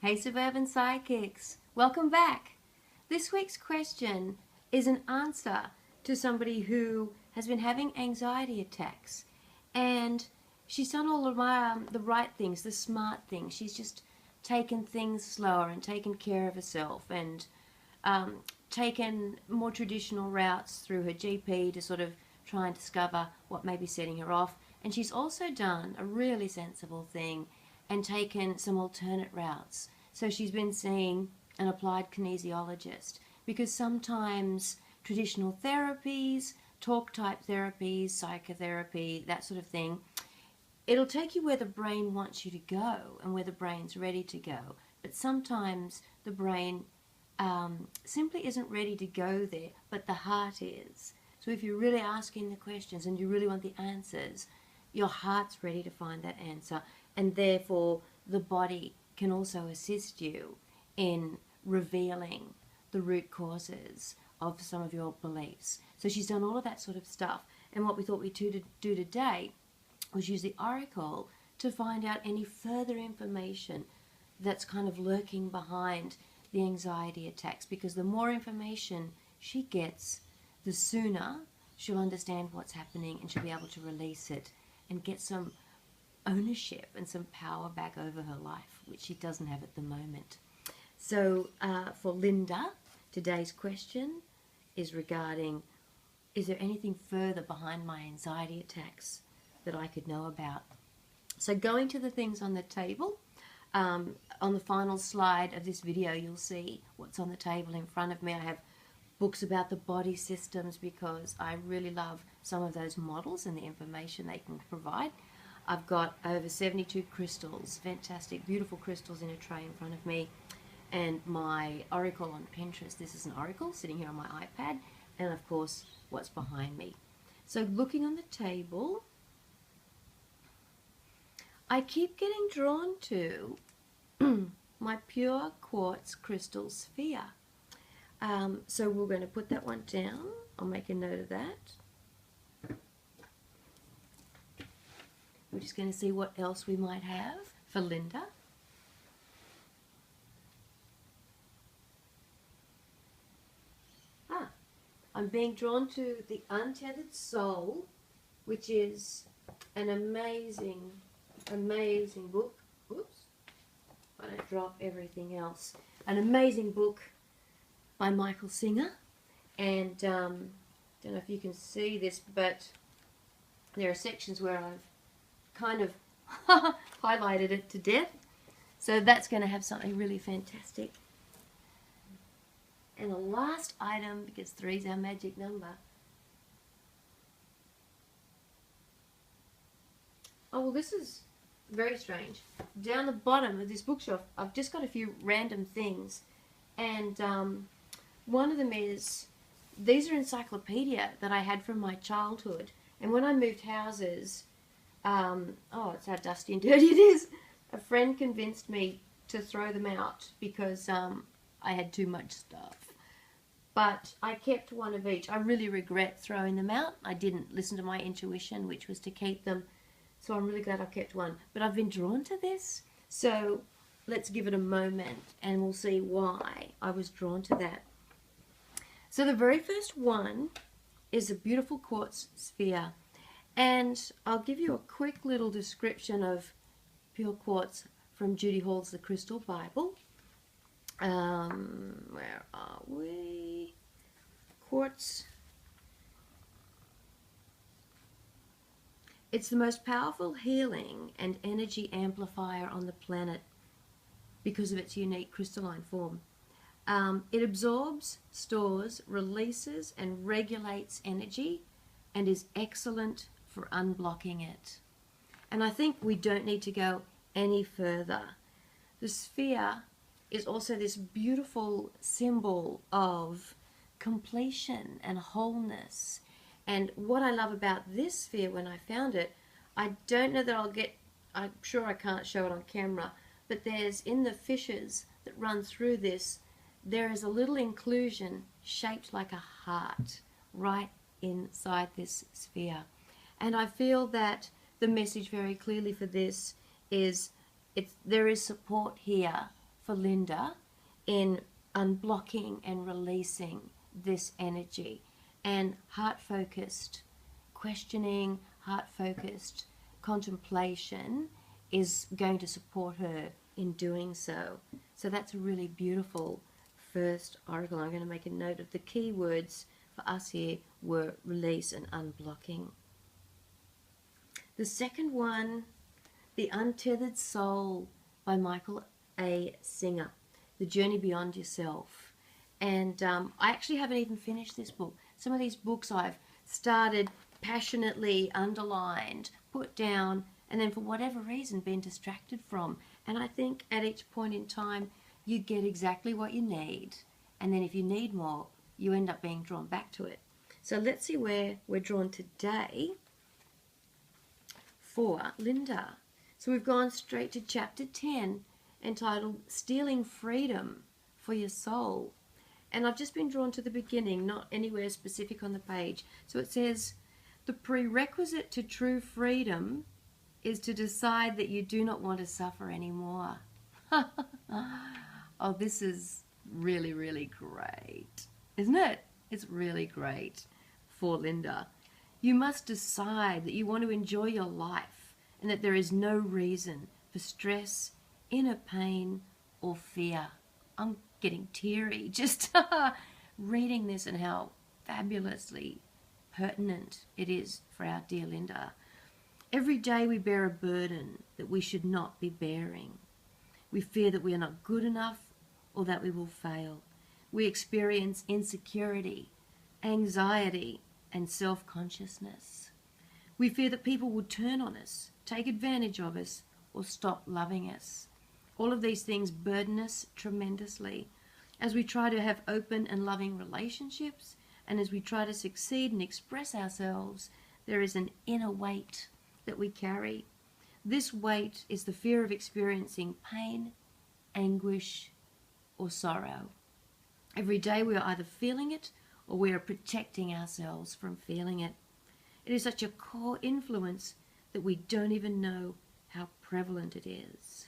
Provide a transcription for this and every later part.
Hey Suburban Psychics, welcome back. This week's question is an answer to somebody who has been having anxiety attacks, and she's done all of the right things, the smart things. She's just taken things slower and taken care of herself and taken more traditional routes through her GP to sort of try and discover what may be setting her off. And she's also done a really sensible thing and taken some alternate routes. So she's been seeing an applied kinesiologist, because sometimes traditional therapies, talk type therapies, psychotherapy, that sort of thing, it'll take you where the brain wants you to go and where the brain's ready to go. But sometimes the brain simply isn't ready to go there, but the heart is. So if you're really asking the questions and you really want the answers, your heart's ready to find that answer, and therefore the body can also assist you in revealing the root causes of some of your beliefs. So she's done all of that sort of stuff, and what we thought we'd do today was use the oracle to find out any further information that's kind of lurking behind the anxiety attacks, because the more information she gets, the sooner she'll understand what's happening and she'll be able to release it and get some ownership and some power back over her life, which she doesn't have at the moment. So for Linda, today's question is regarding, is there anything further behind my anxiety attacks that I could know about? So going to the things on the table, on the final slide of this video you'll see what's on the table in front of me. I have books about the body systems because I really love some of those models and the information they can provide. I've got over 72 crystals, fantastic, beautiful crystals in a tray in front of me, and my oracle on Pinterest. This is an oracle sitting here on my iPad, and of course what's behind me. So looking on the table, I keep getting drawn to my pure quartz crystal sphere. So we're going to put that one down. I'll make a note of that. We're just going to see what else we might have for Linda. I'm being drawn to the Untethered Soul, which is an amazing, amazing book. Oops, I don't drop everything else. An amazing book by Michael Singer, and don't know if you can see this, but there are sections where I've kind of highlighted it to death, so that's going to have something really fantastic. And the last item, because 3 is our magic number. Oh, well, this is very strange. Down the bottom of this bookshelf, I've just got a few random things, and one of them is, these are encyclopedia that I had from my childhood, and when I moved houses, oh, it's how dusty and dirty it is. A friend convinced me to throw them out because I had too much stuff. But I kept one of each. I really regret throwing them out. I didn't listen to my intuition, which was to keep them. So I'm really glad I kept one. But I've been drawn to this. So let's give it a moment and we'll see why I was drawn to that. So the very first one is a beautiful quartz sphere. And I'll give you a quick little description of pure quartz from Judy Hall's The Crystal Bible. Where are we? Quartz. It's the most powerful healing and energy amplifier on the planet because of its unique crystalline form. It absorbs, stores, releases, and regulates energy and is excellent for unblocking it. And I think we don't need to go any further. The sphere is also this beautiful symbol of completion and wholeness. And what I love about this sphere, when I found it, I don't know that I'm sure I can't show it on camera, but there's, in the fissures that run through this, there is a little inclusion shaped like a heart right inside this sphere. And I feel that the message very clearly for this is there is support here for Linda in unblocking and releasing this energy. And heart-focused questioning, heart-focused contemplation is going to support her in doing so. So that's a really beautiful first oracle. I'm going to make a note of the key words for us here were release and unblocking. The second one, The Untethered Soul by Michael A. Singer, The Journey Beyond Yourself. And I actually haven't even finished this book. Some of these books I've started, passionately underlined, put down, and then for whatever reason been distracted from. And I think at each point in time you get exactly what you need, and then if you need more you end up being drawn back to it. So let's see where we're drawn today for Linda. So we've gone straight to chapter 10, entitled Stealing Freedom for Your Soul. And I've just been drawn to the beginning, not anywhere specific on the page. So it says, the prerequisite to true freedom is to decide that you do not want to suffer anymore. Oh, this is really, really great, isn't it? It's really great for Linda. You must decide that you want to enjoy your life and that there is no reason for stress, inner pain, or fear. I'm getting teary just reading this and how fabulously pertinent it is for our dear Linda. Every day we bear a burden that we should not be bearing. We fear that we are not good enough or that we will fail. We experience insecurity, anxiety, and self-consciousness. We fear that people will turn on us, take advantage of us, or stop loving us. All of these things burden us tremendously as we try to have open and loving relationships, and as we try to succeed and express ourselves. There is an inner weight that we carry. This weight is the fear of experiencing pain, anguish, or sorrow. Every day we are either feeling it or we are protecting ourselves from feeling it. It is such a core influence that we don't even know how prevalent it is.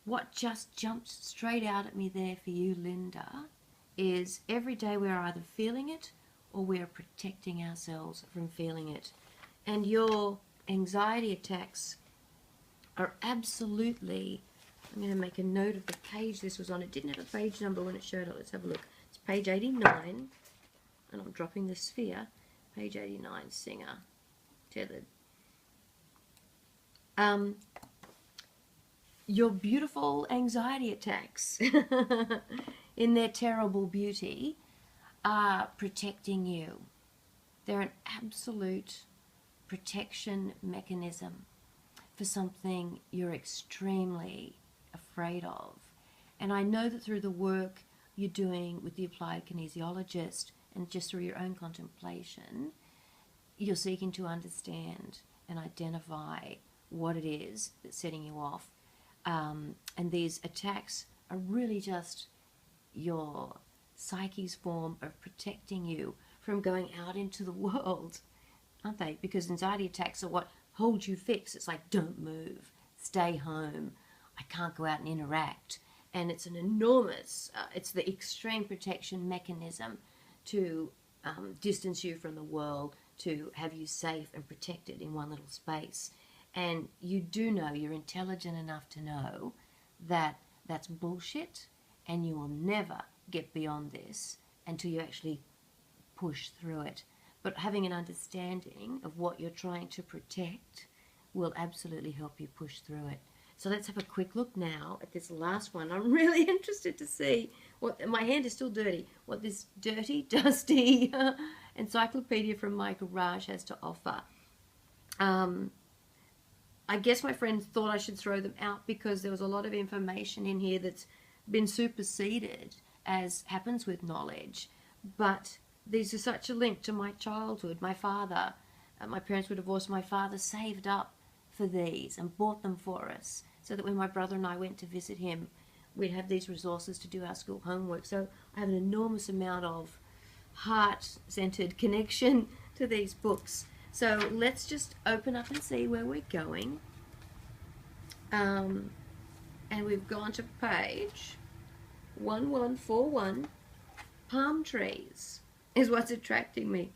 What just jumped straight out at me there for you, Linda, is every day we are either feeling it or we are protecting ourselves from feeling it. And your anxiety attacks are absolutely, I'm going to make a note of the page this was on. It didn't have a page number when it showed up. Let's have a look. It's page 89, and I'm dropping the sphere. Page 89, Singer, tethered. Your beautiful anxiety attacks in their terrible beauty are protecting you. They're an absolute protection mechanism for something you're extremely afraid of. And I know that through the work you're doing with the applied kinesiologist and just through your own contemplation, you're seeking to understand and identify what it is that's setting you off. And these attacks are really just your psyche's form of protecting you from going out into the world, aren't they? Because anxiety attacks are what holds you fixed. It's like, don't move, stay home, I can't go out and interact. And it's an enormous, it's the extreme protection mechanism to distance you from the world, to have you safe and protected in one little space. And you do know, you're intelligent enough to know that that's bullshit, and you will never get beyond this until you actually push through it. But having an understanding of what you're trying to protect will absolutely help you push through it. So let's have a quick look now at this last one. I'm really interested to see what, my hand is still dirty, what this dirty, dusty encyclopedia from Michael Raj has to offer. I guess my friends thought I should throw them out because there was a lot of information in here that's been superseded, as happens with knowledge. But these are such a link to my childhood. My father, my parents were divorced, my father saved up for these and bought them for us so that when my brother and I went to visit him, we'd have these resources to do our school homework. So I have an enormous amount of heart-centered connection to these books. So let's just open up and see where we're going. And and we've gone to page 1141. Palm trees is what's attracting me.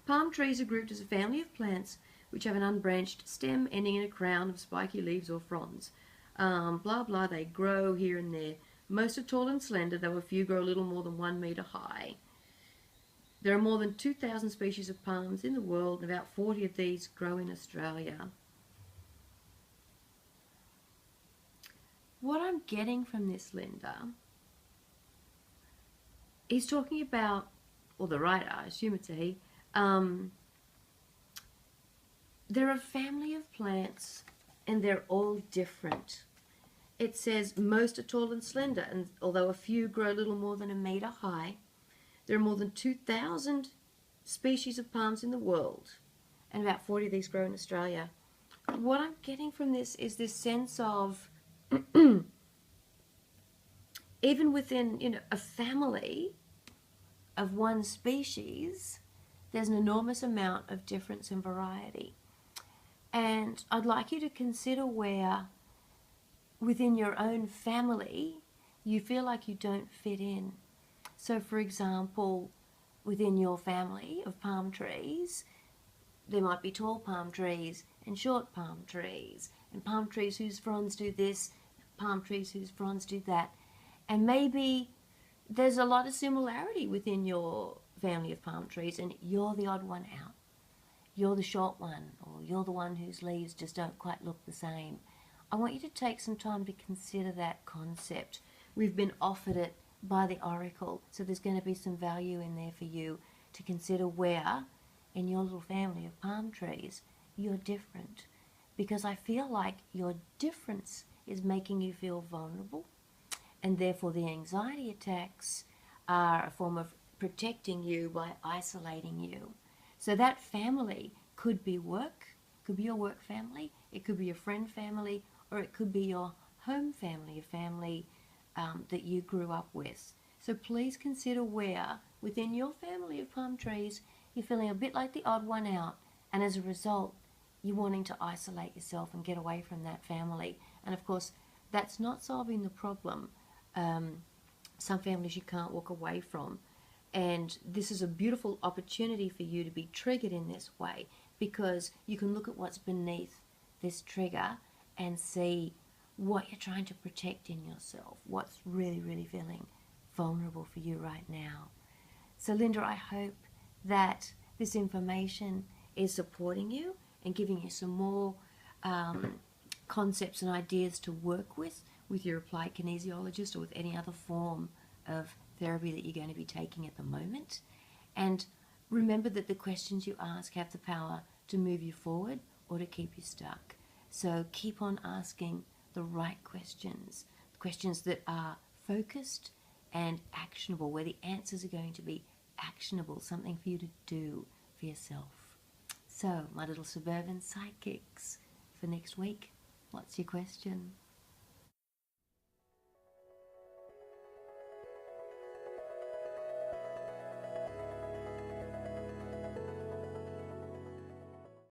Palm trees are grouped as a family of plants which have an unbranched stem ending in a crown of spiky leaves or fronds. Blah blah, they grow here and there. Most are tall and slender, though a few grow a little more than 1 meter high. There are more than 2,000 species of palms in the world, and about 40 of these grow in Australia. What I'm getting from this, Linda, he's talking about, or the writer, I assume it's a he, they're a family of plants and they're all different. It says most are tall and slender, and although a few grow a little more than 1 meter high, there are more than 2,000 species of palms in the world, and about 40 of these grow in Australia. What I'm getting from this is this sense of even within, a family of one species, there's an enormous amount of difference and variety. And I'd like you to consider where within your own family you feel like you don't fit in. So for example, within your family of palm trees, there might be tall palm trees and short palm trees, and palm trees whose fronds do this, palm trees whose fronds do that. And maybe there's a lot of similarity within your family of palm trees, and you're the odd one out. You're the short one, or you're the one whose leaves just don't quite look the same. I want you to take some time to consider that concept. We've been offered it by the Oracle, so there's going to be some value in there for you to consider where, in your little family of palm trees, you're different. Because I feel like your difference is making you feel vulnerable, and therefore the anxiety attacks are a form of protecting you by isolating you. So that family could be work, could be your work family, it could be your friend family, or it could be your home family, a family that you grew up with. So please consider where within your family of palm trees you're feeling a bit like the odd one out, and as a result you're wanting to isolate yourself and get away from that family. And of course that's not solving the problem. Some families you can't walk away from, and this is a beautiful opportunity for you to be triggered in this way, because you can look at what's beneath this trigger and see what you're trying to protect in yourself, what's really, really feeling vulnerable for you right now. So Linda, I hope that this information is supporting you and giving you some more concepts and ideas to work with your applied kinesiologist or with any other form of therapy that you're going to be taking at the moment. And remember that the questions you ask have the power to move you forward or to keep you stuck. So keep on asking the right questions, questions that are focused and actionable, where the answers are going to be actionable, something for you to do for yourself. So, my little suburban sidekicks, for next week, what's your question?